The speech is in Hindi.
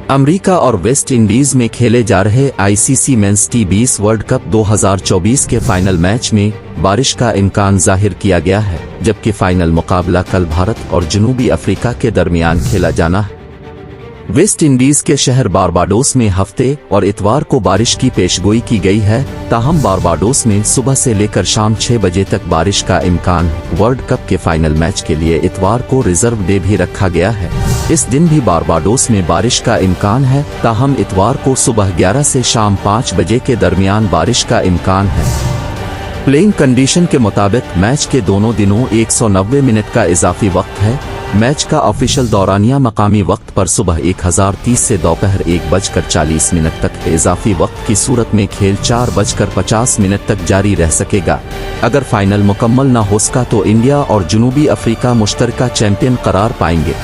अमेरिका और वेस्ट इंडीज में खेले जा रहे आईसीसी मेंस टी20 वर्ल्ड कप 2024 के फाइनल मैच में बारिश का इम्कान जाहिर किया गया है, जबकि फाइनल मुकाबला कल भारत और जनूबी अफ्रीका के दरमियान खेला जाना है। वेस्ट इंडीज के शहर बारबाडोस में हफ्ते और इतवार को बारिश की पेशगोई की गई है, ताहम बारबाडोस में सुबह से लेकर शाम 6 बजे तक बारिश का इम्कान है। वर्ल्ड कप के फाइनल मैच के लिए इतवार को रिजर्व डे भी रखा गया है। इस दिन भी बारबाडोस में बारिश का इम्कान है, ताहम इतवार को सुबह 11 से शाम 5 बजे के दरमियान बारिश का इम्कान है। प्लेइंग कंडीशन के मुताबिक मैच के दोनों दिनों 190 मिनट का इजाफी वक्त है। मैच का ऑफिशियल दौरानिया मकामी वक्त पर सुबह 1030 से दोपहर 1:40 तक इजाफी वक्त की सूरत में खेल 4:50 तक जारी रह सकेगा। अगर फाइनल मुकम्मल न हो सका तो इंडिया और जनूबी अफ्रीका मुश्तरका चैंपियन करार पाएंगे।